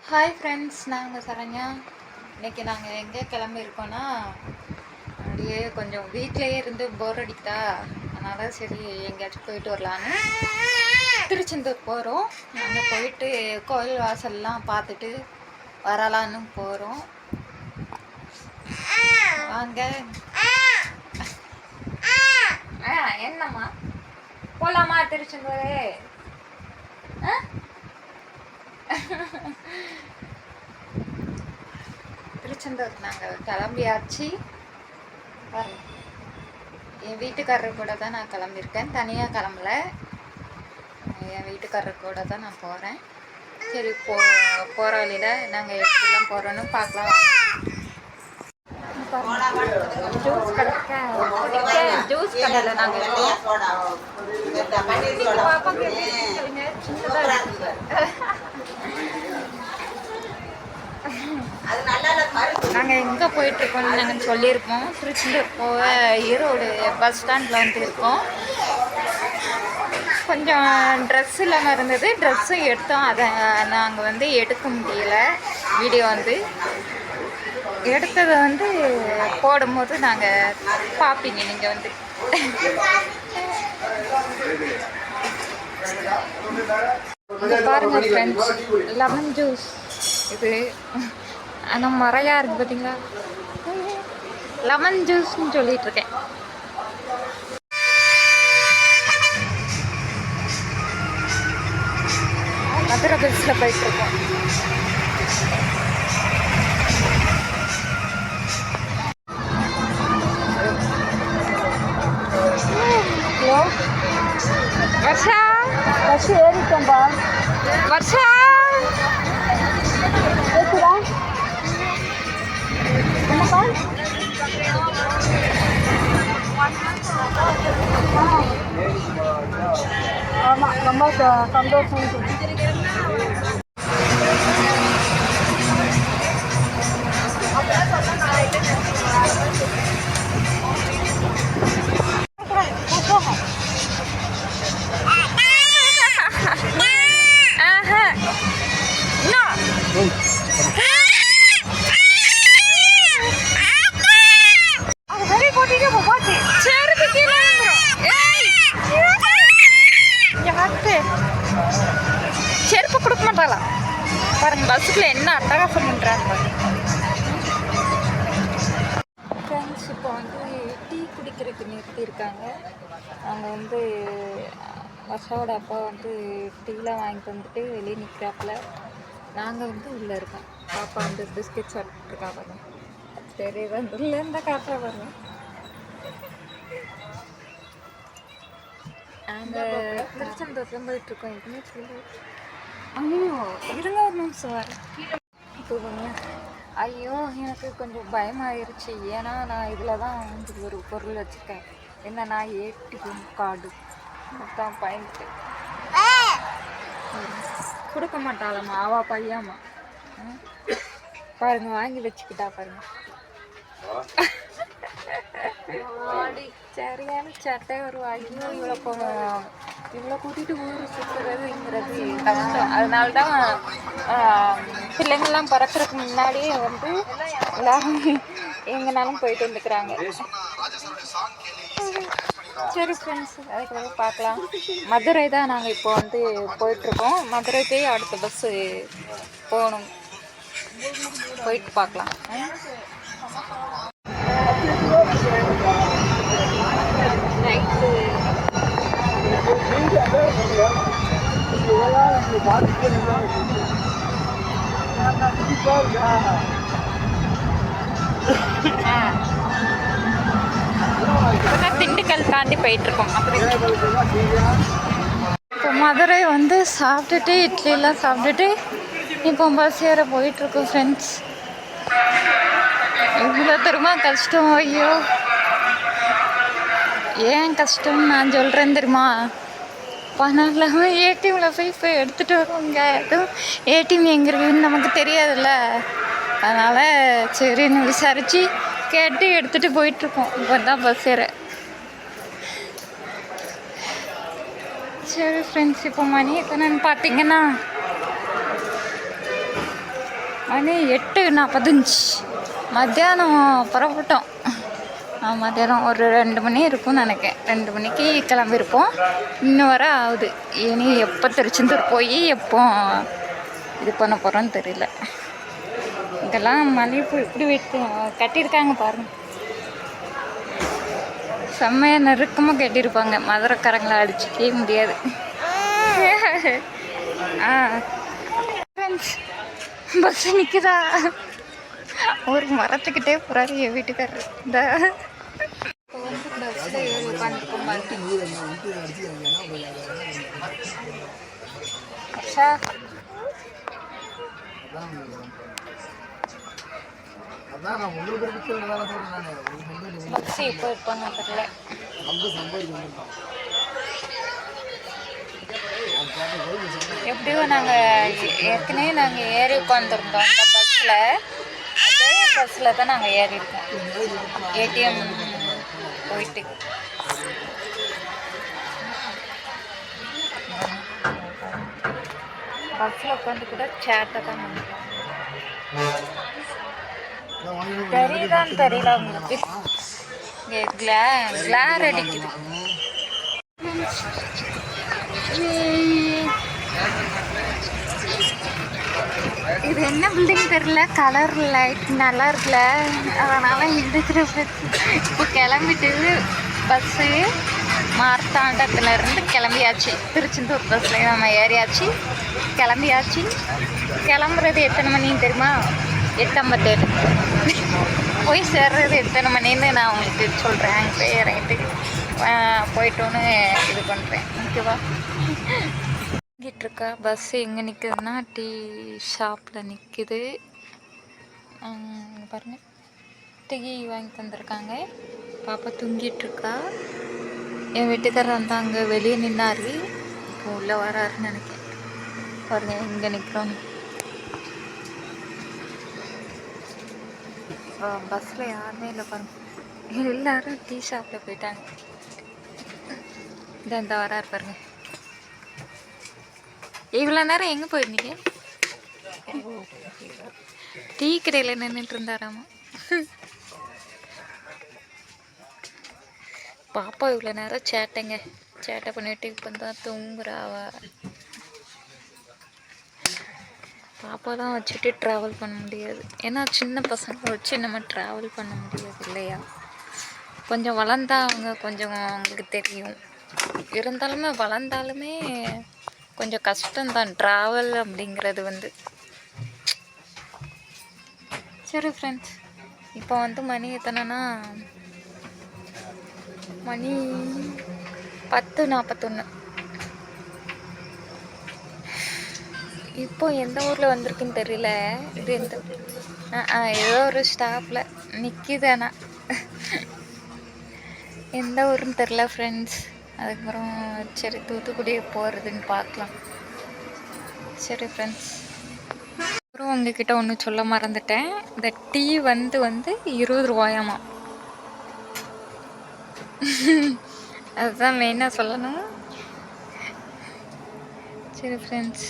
Hi friends, நாங்கள் சரண்யா. இன்றைக்கி நாங்கள் எங்கே கிளம்பியிருக்கோன்னா, அப்படியே கொஞ்சம் வீட்டிலையே இருந்து போர் அடித்தா, அதனால் சரி எங்கேயாச்சும் போயிட்டு வரலான்னு திருச்செந்தூர் போகிறோம். நாங்கள் போயிட்டு கோயில் வாசல்லாம் பார்த்துட்டு வரலான்னு போகிறோம். வாங்க. என்னம்மா போகலாமா திருச்செந்தூர்? திருச்செந்தூர் நாங்கள் கிளம்பியாச்சு. என் வீட்டுக்காரர் கூட தான் நான் கிளம்பியிருக்கேன், தனியாக கிளம்பல. என் வீட்டுக்காரர் கூட தான் நான் போகிறேன். சரி, போகிற வழியில் நாங்கள் எப்படிலாம் போகிறோன்னு பார்க்கலாம். ஜூஸ் ஜூஸ் கடையில் நாங்கள் இருக்கோம். பாப்பாக்கு சின்னதாக நாங்கள் எங்கே போயிட்டுருக்கோம்னு நாங்கள் சொல்லியிருக்கோம். திருச்செந்தூர் போக ஈரோடு பஸ் ஸ்டாண்டில் வந்து இருக்கோம். கொஞ்சம் ட்ரெஸ் இல்லாமல் இருந்தது, ட்ரெஸ்ஸும் எடுத்தோம். அதை நாங்கள் வந்து எடுக்க முடியலை. வீடியோ வந்து எடுத்ததை வந்து போடும்போது நாங்கள் பார்ப்பீங்க நீங்கள் வந்து. இது பாருங்கள் ஃப்ரெண்ட்ஸ், லெமன் ஜூஸ் இது. ஆனால் மறையாக இருக்குது பார்த்தீங்களா? லெமன் ஜூஸ்ன்னு சொல்லிகிட்ருக்கேன். மதுரை பஸ்ஸில் போயிட்டுருக்கோம். ஹலோ வர்ஷா, பஸ் ஏறிட்டேன்பா. வர்ஷா கேட்குதா? என்னப்பா? ஆமாம், ரொம்ப சந்தோஷம். செருப்பு கொடுக்க மாட்டாளா பாருங்க, பஸ்ஸுக்குள்ள என்ன அட்டகாசம் பண்ணுறாங்க. ஃப்ரெண்ட்ஸ், இப்போ வந்து டீ குடிக்கிறதுக்கு நிறுத்தியிருக்காங்க. அவங்க வந்து வர்ஷாவோட அப்பா வந்து டீலாம் வாங்கிட்டு வந்துட்டு வெளியே நிற்கிறாப்புல. நாங்கள் வந்து உள்ளே இருக்கோம். பாப்பா வந்து பிஸ்கெட் சாப்பிட்ருக்கா பாருங்க. சரி, வந்து உள்ளே இருந்தால் காட்டுறா பாருங்க. நாங்கள் திருச்செந்தூர் போயிட்டுருக்கோம். எதுவுமே சொல்லு. ஐயோ, இருங்க ஒரு நிமிஷம் வர. ஐயோ, எனக்கு கொஞ்சம் பயமாயிருச்சு. ஏன்னா நான் இதில் தான் வந்து ஒரு பொருள் வச்சுருக்கேன். என்னன்னா ஏடிஎம் கார்டு. தான் பயந்துட்டு கொடுக்க மாட்டாளம்மா, அவா பையாம்மா. பாருங்க, வாங்கி வச்சுக்கிட்டா பாருங்க. சரியான சட்டை ஒரு ஐயோ, இவ்வளோ கூட்டிகிட்டு ஊர் சுற்றுறதுங்கிறது கஷ்டம். அதனால தான் பிள்ளைங்கள்லாம் பறக்கிறதுக்கு முன்னாடியே வந்து எல்லாரும் எங்கேனாலும் போயிட்டு வந்துக்கிறாங்க. சரி ஃப்ரெண்ட்ஸ், அதுக்கு பார்க்கலாம். மதுரை தான் நாங்கள் இப்போ வந்து போயிட்டுருக்கோம். மதுரைக்கே அடுத்த பஸ்ஸு போகணும். போயிட்டு பார்க்கலாம். நைட்டு திண்டுக்கல் தாண்டி போயிட்டுருக்கோம். இப்போ மதுரை வந்து சாப்பிட்டுட்டு இட்லிலாம் சாப்பிட்டுட்டு இப்போ பஸ் ஏற போயிட்டுருக்கோம் ஃப்ரெண்ட்ஸ். இவ்வளோ தெரியுமா கஷ்டம்? ஐயோ, ஏன் கஷ்டம்னு நான் சொல்கிறேன் தெரியுமா? பணம் இல்லாமல் ஏடிஎம்மில் போய் எடுத்துகிட்டு வருவாங்க. அதுவும் ஏடிஎம் எங்கே இருக்குதுன்னு நமக்கு தெரியாதுல்ல. அதனால் சரின்னு விசாரித்து கேட்டு எடுத்துகிட்டு போயிட்டுருக்கோம். இப்போ தான் பஸ் ஏற. சரி ஃப்ரெண்ட்ஸ், இப்போ மணி எத்தனைன்னு பார்த்தீங்கன்னா மணி 8:45. மத்தியானம் புறப்பட்டோம். மத்தியானம் ஒரு 2 மணி இருக்கும்னு நினைக்கிறேன். 2 மணிக்கு கிளம்பியிருப்போம். இன்னும் வர ஆகுது. இனி எப்போ திருச்செந்தூர் போய் எப்போ இது பண்ண போகிறோன்னு தெரியல. இதெல்லாம் மல்லிகைப்பூ இப்படி வைத்து கட்டியிருக்காங்க பாருங்கள். செம்மையாக நெருக்கமாக கட்டியிருப்பாங்க. மதுரைக்காரங்களை அடிச்சிக்கவே முடியாது. பஸ் நிற்குதா? ஒரு மரத்துக்கிட்டே போகிறாரு என் வீட்டுக்காரரு. இந்த இப்போ வந்து பஸ்ஸில் ஏறி உட்காந்துருக்க மாட்டேன். பஸ் இப்போ இருப்பாங்க தெரியல. எப்படியும் ஏற்கனவே நாங்கள் ஏறி உட்காந்துருந்தோம் அந்த பஸ்ஸில். அதே பஸ்ஸில் தான் நாங்கள் ஏறி இருக்கோம். ஏடிஎம் போயிட்டு பஸ்ஸில் உட்காந்து கூட சேட்டை தான் பண்ணுறோம். தெரியுதான்னு தெரியல உங்களுக்கு. இங்கே கிளார் அடிக்குது. இது என்ன பில்டிங் தெரியல. கலர் லைட் நல்லா இருக்குல்ல, அதனால் எடுக்கிற இப்போ கிளம்பிட்டு பஸ்ஸு மார்த்தாண்டத்துலேருந்து கிளம்பியாச்சு. திருச்செந்தூர் பஸ்ஸில் நம்ம ஏறியாச்சு, கிளம்பியாச்சு. கிளம்புறது எத்தனை மணின்னு தெரியுமா? 8:57. போய் சேர்றது எத்தனை மணின்னு நான் உங்களுக்கு சொல்கிறேன். அங்கே போய் இறங்கிட்டு போயிட்டோன்னு இது பண்ணுறேன். ஓகேவா? இருக்கா பஸ் எங்கே நிற்குதுன்னா டீ ஷாப்பில் நிற்குது. பாருங்கள், டீ வாங்கி தந்துருக்காங்க. பாப்பா தூங்கிட்டுருக்கா. என் வீட்டுக்காரர் வந்து அங்கே வெளியே நின்னாரு. இப்போ உள்ளே வராருன்னு நினைக்கிறேன். பாருங்கள் இங்கே நிற்கிறோம். பஸ்ஸில் யாருமே இல்லை பாருங்கள். எல்லோரும் டீ ஷாப்பில் போயிட்டாங்க. இந்த வராரு பாருங்கள். இவ்வளோ நேரம் எங்கே போயிருந்தீங்க? டீ கடையில் நின்றுட்டு இருந்தாராமா. பாப்பா இவ்வளோ நேரம் சேட்டை பண்ணிட்டு இப்போ தான் தூங்குறாவா. பாப்பாலாம் வச்சுட்டு ட்ராவல் பண்ண முடியாது. ஏன்னா சின்ன பசங்க வச்சு நம்ம ட்ராவல் பண்ண முடியாது இல்லையா? கொஞ்சம் வளர்ந்தா அவங்க கொஞ்சம் அவங்களுக்கு தெரியும். வளர்ந்தாலுமே கொஞ்சம் கஷ்டம்தான் ட்ராவல் அப்படிங்கிறது வந்து. சரி ஃப்ரெண்ட்ஸ், இப்போ வந்து மணி எத்தனைனா மணி 10:41. இப்போ எந்த ஊரில் வந்திருக்குன்னு தெரியல. இது எந்த ஏதோ ஒரு ஸ்டாப்பில் நிற்கிது. ஆனால் எந்த ஊருன்னு தெரில ஃப்ரெண்ட்ஸ். அதுக்கப்புறம் சரி தூத்துக்குடி போகிறதுன்னு பார்க்கலாம். சரி ஃப்ரெண்ட்ஸ், அப்புறம் உங்ககிட்ட ஒன்று சொல்ல மறந்துட்டேன். இந்த டீ வந்து 20 ரூபாயாமா. அதுதான் மெயினாக சொல்லணும். சரி ஃப்ரெண்ட்ஸ்,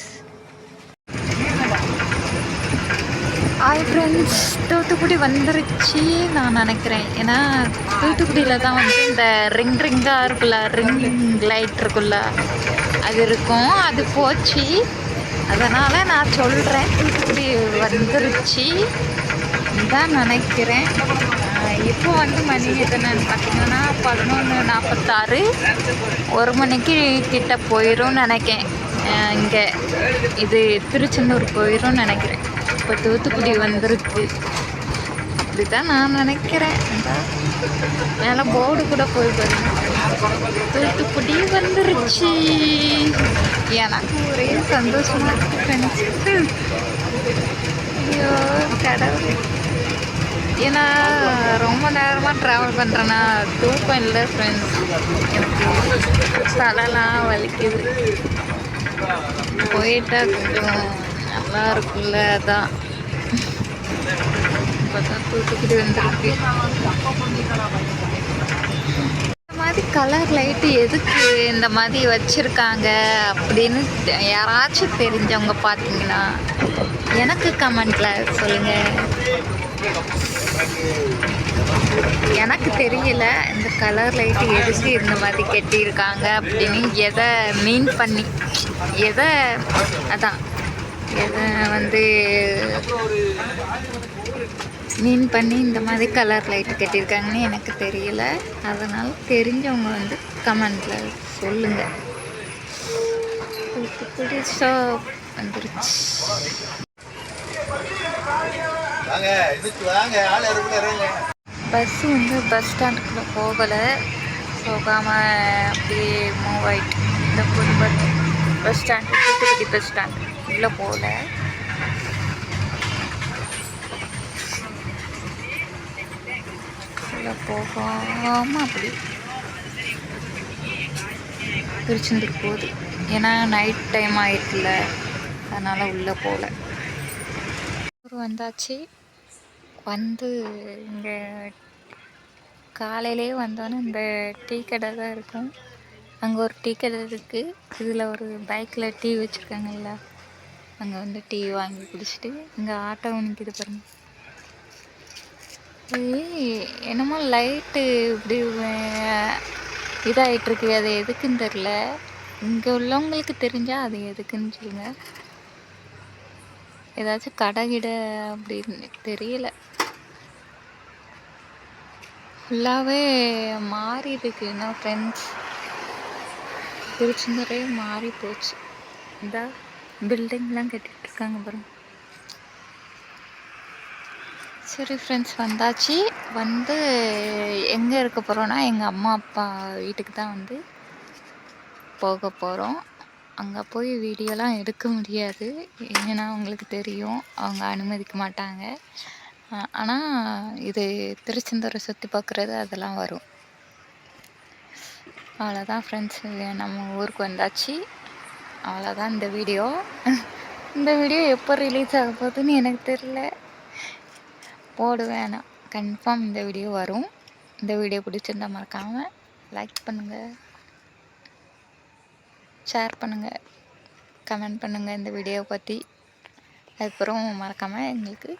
ஃப்ரெண்ட்ஸ் தூத்துக்குடி வந்துருச்சு நான் நினைக்கிறேன். ஏன்னா தூத்துக்குடியில் தான் இந்த ரிங்காக இருக்குல்ல, ரிங் லைட் இருக்குல்ல, அது இருக்கும். அது போச்சு. அதனால் நான் சொல்கிறேன் தூத்துக்குடி வந்துருச்சு தான் நினைக்கிறேன். இப்போ மணி எத்தனைன்னு பார்த்தீங்கன்னா 11:46. 1 மணிக்கு கிட்ட போயிடும் நினைக்கிறேன். இங்கே இது திருச்செந்தூர் போயிடும் நினைக்கிறேன். இப்போ தூத்துக்குடி வந்துருக்கு அப்படிதான் நான் நினைக்கிறேன். மேலே போர்டு கூட போய் பாருங்க, தூத்துக்குடி வந்துருச்சு. எனக்கு ஒரே சந்தோஷமா இருக்கு ஃப்ரெண்ட்ஸ். ஐயோ கடவுள், ஏன்னா ரொம்ப நேரமாக ட்ராவல் பண்ணுறேன்னா தூக்கம் இல்லை ஃப்ரெண்ட்ஸ். எனக்கு தலைலாம் வலிக்குது. போயிட்டா கொஞ்சம் நல்லா இருக்குல்ல, அதான் இப்போ தான் தூத்துக்குடி வந்துருக்கு. இந்த மாதிரி கலர் லைட்டு எதுக்கு இந்த மாதிரி வச்சுருக்காங்க அப்படின்னு யாராச்சும் தெரிஞ்சவங்க பார்த்தீங்கன்னா எனக்கு கமெண்ட்டில் சொல்லுங்கள். எனக்கு தெரியல இந்த கலர் லைட்டு எதுக்கு இந்த மாதிரி கட்டியிருக்காங்க அப்படின்னு, எதை மீன் பண்ணி, எதை அதான் எதை வந்து மீன் பண்ணி இந்த மாதிரி கலர் லைட்டு கட்டியிருக்காங்கன்னு எனக்கு தெரியல. அதனால் தெரிஞ்சவங்க வந்து கமெண்டில் சொல்லுங்கள். பிடிச்சா வந்துருச்சு. பஸ்ஸு வந்து பஸ் ஸ்டாண்டுக்குள்ளே போகாமல் அப்படியே மூவ் ஆகிட்டு இந்த புது bus stand, Thoothukudi bus stand உள்ளே போகல. உள்ளே போகாமல் அப்படி திருச்செந்தூர் போகுது. ஏன்னா நைட் டைம் ஆகிருக்குல்ல, அதனால் உள்ளே போகல. வந்தாச்சு. வந்து இங்கே காலையிலே வந்தோன்னே இந்த டீ கடை தான் இருக்கும். அங்கே ஒரு டீ கடை இருக்குது. இதில் ஒரு பைக்கில் டீ வச்சுருக்காங்கல்ல, அங்கே வந்து டீ வாங்கி குடிச்சிட்டு இங்கே ஆட்டோ நிற்கிது பாருங்க. என்னமோ லைட்டு இப்படி இதாகிட்டுருக்கு. அது எதுக்குன்னு தெரில. இங்கே உள்ளவங்களுக்கு தெரிஞ்சால் அது எதுக்குன்னு சொல்லுங்கள். ஏதாச்சும் கடை கிடை அப்படின்னு தெரியல. ஃபுல்லாகவே மாறி இருக்கு. என்ன ஃப்ரெண்ட்ஸ், திருச்செந்தூரே மாறி போச்சு. இந்த பில்டிங்லாம் கட்டிகிட்ருக்காங்க பாருங்க. சரி ஃப்ரெண்ட்ஸ், வந்தாச்சு. வந்து எங்கே இருக்க போகிறோன்னா எங்கள் அம்மா அப்பா வீட்டுக்கு தான் வந்து போக போகிறோம். அங்கே போய் வீடியோலாம் எடுக்க முடியாது, ஏன்னா அவங்களுக்கு தெரியும், அவங்க அனுமதிக்க மாட்டாங்க. ஆனால் இது திருச்செந்தூரை சுற்றி பார்க்குறது அதெல்லாம் வரும். அவ்வளோதான் ஃப்ரெண்ட்ஸ், நம்ம ஊருக்கு வந்தாச்சு. அவ்வளோதான் இந்த வீடியோ. இந்த வீடியோ எப்போ ரிலீஸ் ஆக போகுதுன்னு எனக்கு தெரியல. போடுவேன் நான், கன்ஃபார்ம் இந்த வீடியோ வரும். இந்த வீடியோ பிடிச்சிருந்தா மறக்காமல் லைக் பண்ணுங்கள், ஷேர் பண்ணுங்கள், கமெண்ட் பண்ணுங்கள் இந்த வீடியோவை பற்றி. அதுக்கப்புறம் மறக்காமல் எங்களுக்கு